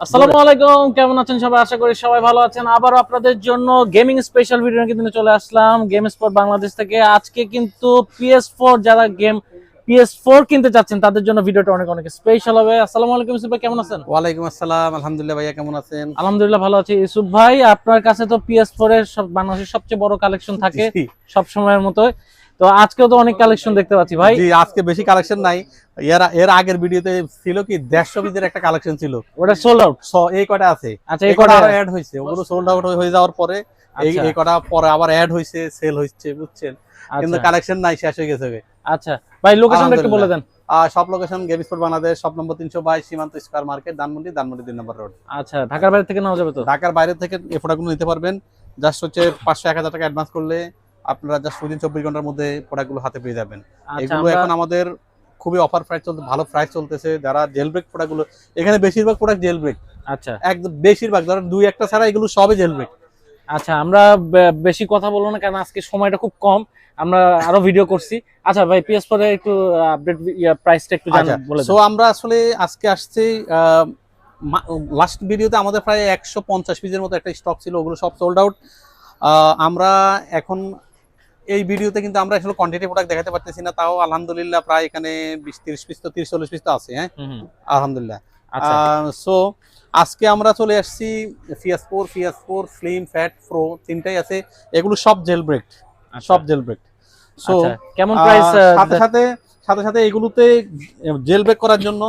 আসসালামু আলাইকুম, কেমন আছেন সবাই? আশা করি সবাই ভালো আছেন। আবারও আপনাদের জন্য গেমিং স্পেশাল ভিডিও নিয়ে চলে আসলাম গেম স্পট বাংলাদেশ থেকে। আজকে কিন্তু PS4 যারা গেম PS4 কিনতে চাচ্ছেন তাদের জন্য ভিডিওটা অনেক অনেক স্পেশাল হবে। আসসালামু আলাইকুম ইউসুফ ভাই, কেমন আছেন? ওয়ালাইকুম আসসালাম, আলহামদুলিল্লাহ। ভাইয়া কেমন আছেন? আলহামদুলিল্লাহ ভালো আছি। ইউসুফ ভাই, আপনার কাছে তো PS4 এর বাংলাদেশের সবচেয়ে বড় কালেকশন থাকে জি সব সময়ের মতো। তো আজকেও তো অনেক কালেকশন দেখতে পাচ্ছি ভাই। জি, আজকে বেশি কালেকশন নাই। এর এর আগের ভিডিওতে ছিল কি 150 পিসের একটা কালেকশন ছিল, ওটা সোল্ড আউট। এই কটা আছে। আচ্ছা, এই কটা আরো অ্যাড হইছে, ওগুলো সোল্ড আউট হয়ে যাওয়ার পরে এই আচ্ছা এই কটা পরে আবার অ্যাড হইছে, সেল হইছে, বুঝছেন? কিন্তু আচ্ছা কালেকশন নাই, শেষ হয়ে গেছে। আচ্ছা ভাই, লোকেশনটা একটু বলে দেন। সব location game sport Bangladesh, shop number 322, সীমান্ত স্কয়ার মার্কেট, ধানমন্ডি 2 নম্বর রোড। আচ্ছা, ঢাকার বাইরে থেকে নেওয়া যাবে তো? ঢাকার বাইরে থেকে এই প্রোডাক্টগুলো নিতে পারবেন। জাস্ট হচ্ছে 500-1000 টাকা অ্যাডভান্স করলে আপনারা জাস্ট উইদিন 24 ঘন্টার মধ্যে প্রোডাক্টগুলো হাতে পেয়ে যাবেন। আচ্ছা, এগুলো এখন আমাদের খুবই অফার প্রাইস চলতে, ভালো প্রাইস চলতেছে। যারা জেলব্রেক প্রোডাক্টগুলো, এখানে বেশিরভাগ প্রোডাক্ট জেলব্রেক, আচ্ছা একদম বেশিরভাগ, ধরেন 2-1টা ছাড়া এগুলো সবই জেলব্রেক। আচ্ছা, আমরা বেশি কথা বলবো না, কারণ আজকে সময়টা খুব কম, আমরা আরো ভিডিও করছি। আচ্ছা ভাই, PS4 এর একটু আপডেট, প্রাইসটা একটু জানান, বলে সো দেন। আমরা আসলে আজকে আসছি, লাস্ট ভিডিওতে আমাদের প্রায় 150 পিসের মতো একটা স্টক ছিল, ওগুলো সব সোল্ড আউট। আমরা এখন এই ভিডিওতে কিন্তু আমরা আসলে কোয়ান্টিটি প্রোডাক্ট দেখাতে পারতেছি না, তাও আলহামদুলিল্লাহ প্রায় এখানে 20-30 পিস, তো 30-40 পিস তো আছে। হ্যাঁ, হুম হুম, আলহামদুলিল্লাহ। আচ্ছা সো আজকে আমরা চলে আসছি PS4 স্লিম, ফ্যাট, প্রো, তিনটাই আছে। এগুলো সব জেল ব্রেক, আচ্ছা সব জেল ব্রেক। সো আচ্ছা, কেমন প্রাইস? সাথে সাথে সাথে সাথে এগুলোতে জেল ব্রেক করার জন্য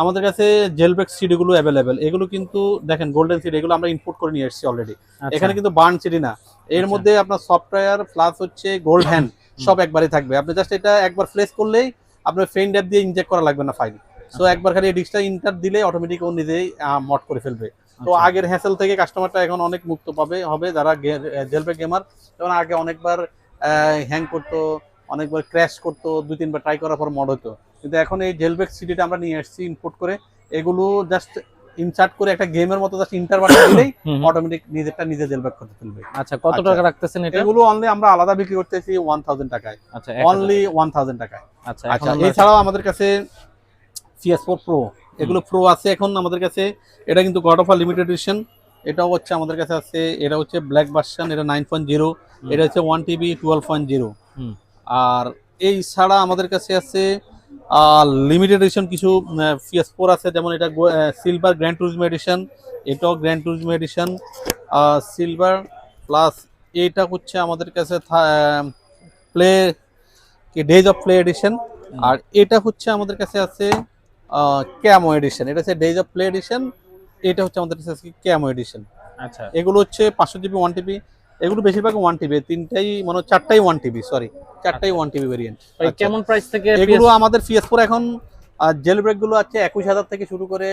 আমাদের কাছে জেল ব্রেক সিডি গুলো অ্যাভেলেবেল। এগুলো কিন্তু দেখেন গোল্ডেন সিডি, এগুলো আমরা ইম্পোর্ট করে নিয়ে এসেছি অলরেডি। এখানে কিন্তু বার্ন সিডি না, এর আচ্ছা। মধ্যে আপনার সফটওয়্যার প্লাস হচ্ছে গোল্ড হ্যান্ড সব একবারই থাকবে। আপনি জাস্ট এটা একবার প্লেস করলেই আপনার ফেইন ড্যাপ দিয়ে ইনজেক্ট করা লাগবে না ফাইল। সো একবার খালি ডিস্কটা ইন্টার দিলে অটোমেটিক ও নিজেই মড করে ফেলবে। তো আচ্ছা। আগের হ্যাসেল থেকে কাস্টমারটা এখন অনেক মুক্ত হবে যারা জেলব্রেক গেমার। যেমন আগে অনেকবার হ্যাং করতো, অনেকবার ক্র্যাশ করতো, 2-3বার ট্রাই করার পর মড হতো। কিন্তু এখন এই জেলব্রেক সিডিটা আমরা নিয়ে আসছি ইম্পোর্ট করে। এগুলো জাস্ট ইনসার্ট করে একটা গেমের মতো জাস্ট ইন্টার বাটন দিলেই অটোমেটিক নিজেরটা নিজে জেলব্রেক করতে ফেলবে। আচ্ছা, কত টাকা রাখতেছেন এটা? এগুলো অনলি আমরা আলাদা বিক্রি করতেছি 1000 টাকায়, আচ্ছা, অনলি 1000 টাকায়। আচ্ছা আচ্ছা, এছাড়াও আমাদের কাছে PS4 প্রো, এগুলো প্রো আছে এখন আমাদের কাছে। এটা কিন্তু গড অফ লিমিটেড এডিশন, এটাও হচ্ছে আমাদের কাছে আছে। এটা হচ্ছে ব্ল্যাক ভার্সন, এটা 9.0, এটা হচ্ছে 1TB 12.0। আর এই ছাড়া আমাদের কাছে আছে লিমিটেড এডিশন কিছু PS4 আছে, যেমন এটা সিলভার গ্র্যান্ড টুরিজম এডিশন, এটাও grand tourism edition silver plus. এটা হচ্ছে আমাদের কাছে play days of play edition. আর এটা হচ্ছে আমাদের কাছে আছে ক্যামো এডিশন, এটা হচ্ছে ডেজ অফ প্লে এডিশন। এটা হচ্ছে আমাদের কাছে ক্যামো এডিশন। আচ্ছা এগুলো হচ্ছে 500 জিবি 1TB, এগুলো বেশিরভাগ 1TB, তিনটাই মানে 4টাই 1TB, সরি 4টাই 1TB ভেরিয়েন্ট। কেমন প্রাইস থেকে এগুলো আমাদের PS4 এখন জেল ব্রেক গুলো আছে 21000 থেকে শুরু করে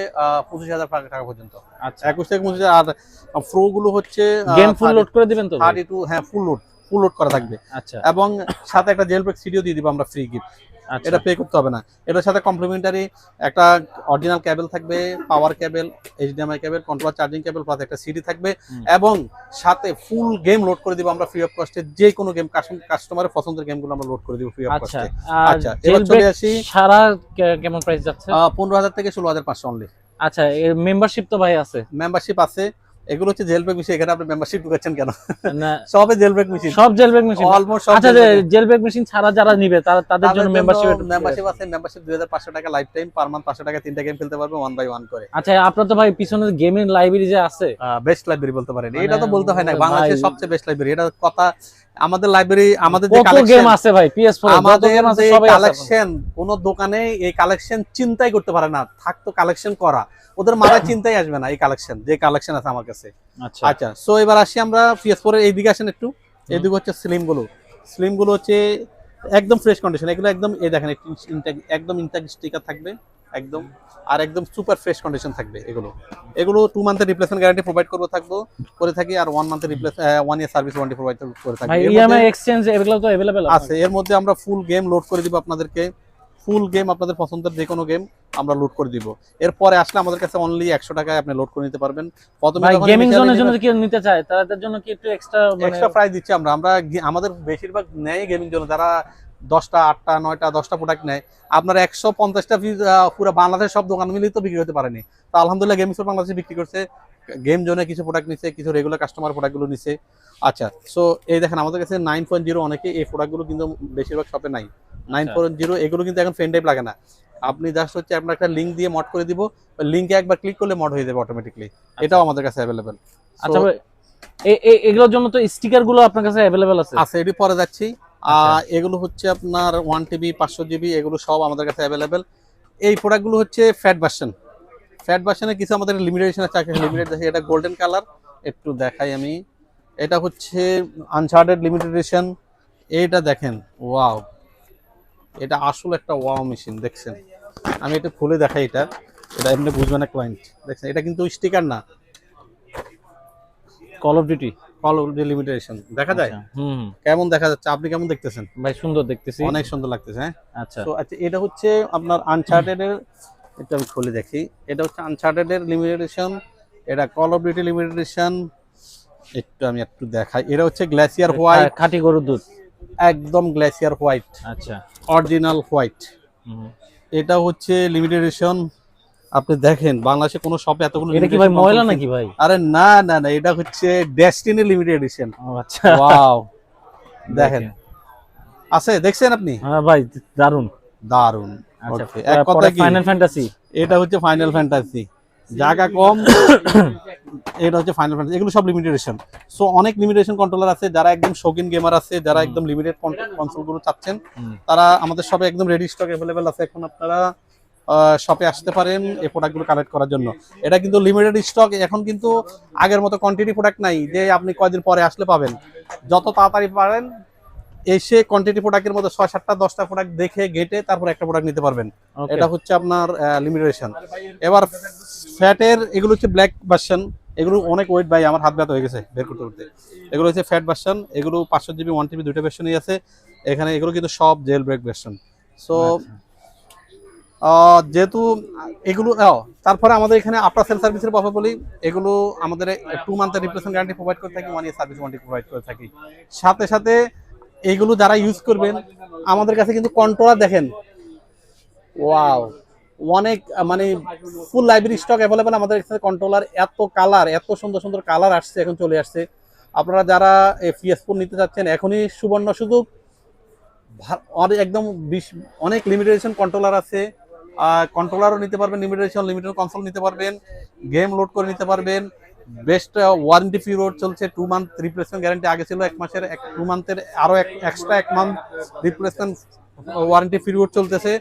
25000 টাকা পর্যন্ত। আচ্ছা, 21 থেকে 25,000। আর প্রো গুলো হচ্ছে গেম ফুল লোড করে দিবেন তো? 32, হ্যাঁ ফুল লোড করা থাকবে। আচ্ছা এবং সাথে একটা জেল ব্রেক সিডিও দিয়ে দিব আমরা ফ্রি গিফট, আচ্ছা এটা পে করতে হবে না। এটার সাথে কমপ্লিমেন্টারি একটা অরিজিনাল কেবল থাকবে, পাওয়ার কেবল, HDMI কেবল, কন্ট্রোলার চার্জিং কেবল, প্লাস একটা সিডি থাকবে। এবং সাথে ফুল গেম লোড করে দিব আমরা ফ্রি অফ কস্টে। যে কোনো গেম, কাস্টমারের পছন্দের গেমগুলো আমরা লোড করে দিব ফ্রি অফ আচ্ছা। কস্টে। আর আচ্ছা, এবার চলে আসি সারা কেমন প্রাইস যাচ্ছে? 15000 থেকে 16500 অনলি। আচ্ছা, এর মেম্বারশিপ তো ভাই আছে? মেম্বারশিপ আছে। এগুলো হচ্ছে জেলব্রেক মেশিন, এখানে আপনি মেম্বারশিপ ঢুকাচ্ছেন কেন? না, সবে জেলব্রেক মেশিন, সব জেলব্রেক মেশিন অলমোস্ট সব। আচ্ছা, জেলব্রেক মেশিন ছাড়া যারা নিবে তাদের জন্য মেম্বারশিপ আছে। মেম্বারশিপ 2500 টাকা লাইফ টাইম, পার মান্থ 500 টাকা 3টা গেম খেলতে পারবে 1 বাই 1 করে। আচ্ছা, আপনার তো ভাই পিছনে গেমিং লাইব্রেরি যে আছে, বেস্ট লাইব্রেরি বলতে পারেন, এটা তো বলতে হয় না, ভাই, বাংলাদেশের সবচেয়ে বেস্ট লাইব্রেরি, এটা কথা। আমাদের লাইব্রেরি, আমাদের যে কত গেম কালেকশন আছে ভাই PS4 এ, যত গেম আছে সবই আছে। কালেকশন, কোন দোকানে এই কালেকশন চিন্তাই করতে পারে না, থাকতো কালেকশন করা, ওদের মাথায় চিন্তাই আসবে না এই কালেকশন, যে কালেকশন আছে আমার কাছে। আচ্ছা আচ্ছা, সো এবার আসি আমরা PS4 এর এইদিকে আসেন একটু। এইদিকে হচ্ছে স্লিম গুলো হচ্ছে একদম ফ্রেশ কন্ডিশন, এগুলো একদম এই দেখেন একদম ইনট্যাক্ট স্টিকার থাকবে একদম, আর একদম সুপার ফ্রেশ কন্ডিশন থাকবে। এগুলো 2 মান্থের রিপ্লেসমেন্ট গ্যারান্টি প্রোভাইড করে থাকি, আর 1 মান্থের 1 ইয়ার সার্ভিস ওয়ারেন্টি প্রোভাইড করে থাকি। ভাই ইএমআই এক্সচেঞ্জ এগুলো তো अवेलेबल আছে। এর মধ্যে আমরা ফুল গেম লোড করে দিব আপনাদেরকে, ফুল গেম আপনাদের পছন্দের যে কোনো গেম আমরা লোড করে দিব। এরপরে আসলে আমাদের কাছে অনলি 100 টাকায় আপনি লোড করে নিতে পারবেন। প্রথমে ভাই গেমিং জোনের জন্য কি নিতে চায় তাদের জন্য কি একটু এক্সট্রা প্রাইস দিচ্ছি আমরা। আমাদের বেশিরভাগ নেই গেমিং জোন, যারা 10টা 8টা 9টা 10টা প্রোডাক্ট নেয়, আপনার 150টা পিস পুরো বাংলাদেশের সব দোকান মিলিয়ে তো বিক্রি হতে পারেনি। তো আলহামদুলিল্লাহ গেম স্পোর্ট বাংলাদেশে বিক্রি করছে, গেম জোনে কিছু প্রোডাক্ট নিছে, কিছু রেগুলার কাস্টমার প্রোডাক্টগুলো নিছে। আচ্ছা, সো এই দেখেন আমাদের কাছে 9.0 অনেকে এই প্রোডাক্টগুলো কিন্তু বেশিরভাগ শপে নাই। 9.0 এগুলো কিন্তু এখন ফেন টাইপ লাগে না, আপনি জাস্ট হচ্ছে আপনার একটা লিঙ্ক দিয়ে মড করে দিব, লিঙ্কে একবার ক্লিক করলে মড হয়ে যাবে অটোমেটিকলি। এটাও আমাদের কাছে অ্যাভেলেবেল। আচ্ছা ভাই, এগুলোর জন্য তো স্টিকার গুলো আপনার কাছে অ্যাভেলেবেল আছে? আছে, এটি পরে যাচ্ছি। আচ্ছা। এগুলো হচ্ছে আপনার 1 TB 500 GB, এগুলো সব আমাদের কাছে অ্যাভেলেবেল। এই প্রোডাক্টগুলো হচ্ছে ফ্যাট ভার্সন। ফ্যাট ভার্সনে কিছু আমাদের লিমিটেশন আছে, লিমিটেড দেখি, এটা গোল্ডেন কালার, একটু দেখাই আমি। এটা হচ্ছে আনচার্টেড লিমিটেড এডিশন। এইটা দেখেন, ওয়াও, এটা আসলে একটা ওয়াও মেশিন, দেখছেন? আমি এটা খুলে দেখাই, এটা এটা এমনি বুঝবে না ক্লায়েন্ট, দেখছেন? এটা কিন্তু স্টিকার না, call of duty call limited edition. দেখা যায়? হুম। কেমন দেখা যাচ্ছে? আপনি কেমন দেখতেছেন? ভাই সুন্দর দেখতেছি। অনেক সুন্দর লাগতেছে, হ্যাঁ। আচ্ছা। তো আচ্ছা, এটা হচ্ছে আপনার আনচার্টেড এর, এটা আমি খুলে দেখি। এটা হচ্ছে আনচার্টেড এর লিমিটেড এডিশন, এটা call of duty limited edition. আমি একটু দেখাই, এটা হচ্ছে গ্লেসিয়ার হোয়াইট, খাঁটি গরুর দুধ, একদম গ্লেসিয়ার হোয়াইট, আচ্ছা, অরিজিনাল হোয়াইট। এটা হচ্ছে লিমিটেড এডিশন। আপনি দেখেন বাংলাদেশে কোনো শপে এতগুলো, এটা কি ভাই ময়লা নাকি ভাই? আরে না না না, এটা হচ্ছে ডেস্টিনি লিমিটেড এডিশন। ও আচ্ছা, ওয়াও, দেখেন, আছে, দেখছেন আপনি? হ্যাঁ ভাই, দারুন দারুন। আচ্ছা, Okay, এক কথায় কি, ফাইনাল ফ্যান্টাসি, এটা হচ্ছে ফাইনাল ফ্যান্টাসি, জায়গা কম। এটা হচ্ছে ফাইনাল ফ্যান্টাসি, এগুলো সব লিমিটেড এডিশন। সো অনেক লিমিটেশন কন্ট্রোলার আছে, যারা একদম শৌখিন গেমার আছে, যারা একদম লিমিটেড কনসোল গুলো চাচ্ছেন, তারা আমাদের শপে একদম রেডি স্টক অ্যাভেলেবেল আছে। এখন আপনারা শপে আসতে পারেন এই প্রোডাক্টগুলো কালেক্ট করার জন্য। এটা কিন্তু লিমিটেড স্টক, এখন কিন্তু আগের মতো কোয়ান্টিটি প্রোডাক্ট নাই যে আপনি কয়দিন পরে আসলে পাবেন। যত তাড়াতাড়ি পারেন এসে কোয়ান্টিটি প্রোডাক্টের মধ্যে 6-7টা 10টা প্রোডাক্ট দেখে গেটে তারপর একটা প্রোডাক্ট নিতে পারবেন। এটা হচ্ছে আপনার লিমিটেশন। এবার ফ্যাটের, এগুলো হচ্ছে ব্ল্যাক ভার্সন, এগুলো অনেক ওয়েট, ভাই আমার হাত ব্যথা হয়ে গেছে বের করতে করতে। এগুলো হচ্ছে ফ্যাট ভার্সন, এগুলো 500 GB 1 TB দুটো ভার্সনই আছে এখানে। এগুলো কিন্তু সব জেল ব্রেক ভার্সন। সো যেহেতু এগুলো, তারপরে আমাদের এখানে আফটার সেল সার্ভিসের কথা বলি, এগুলো আমাদের 2 মান্থের রিপ্লেসমেন্ট গ্যারান্টি প্রোভাইড করে থাকি, 1 ইয়ার সার্ভিস ওয়ারেন্টি প্রোভাইড করে থাকি। সাথে সাথে এইগুলো যারা ইউজ করবেন, আমাদের কাছে কিন্তু কন্ট্রোলার দেখেন, ওয়াও, অনেক মানে ফুল লাইব্রেরি স্টক অ্যাভেলেবেল আমাদের কাছে। কন্ট্রোলার এত কালার, এত সুন্দর সুন্দর কালার আসছে, এখন চলে আসছে। আপনারা যারা PS4 নিতে চাচ্ছেন, এখনই সুবর্ণ সুযোগ। একদম অনেক লিমিটেশন কন্ট্রোলার আছে, কন্ট্রোলারও নিতে পারবেন, লিমিটেশন লিমিটেড কনসোল নিতে পারবেন, গেম লোড করে নিতে পারবেন। বেস্ট ওয়ারেন্টি পিরিয়ড চলছে, 2 মান্থ রিপ্লেসমেন্ট গ্যারান্টি, আগে ছিল 1 মাসের, 2 মান্থের আরো extra 1 month replacement warranty period চলতেছে।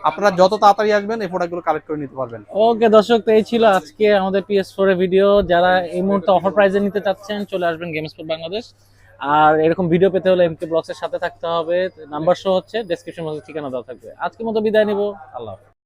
আপনারা যত তাড়াতাড়ি আসবেন এই প্রোডাক্টগুলো কালেক্ট করে নিতে পারবেন। ওকে দর্শক, তো এই ছিল আজকে আমাদের PS4 এর ভিডিও। যারা এই মুহূর্তে অফার প্রাইসে নিতে চাচ্ছেন, চলে আসবেন গেম স্পোর্ট বাংলাদেশ। আর এরকম ভিডিও পেতে হলে MK ব্লগস এর সাথে থাকতে হবে। নাম্বার শো হচ্ছে, ডেসক্রিপশন বক্সে ঠিকানা দেওয়া থাকবে। আজকের মতো বিদায় নিব, আল্লাহ হাফেজ।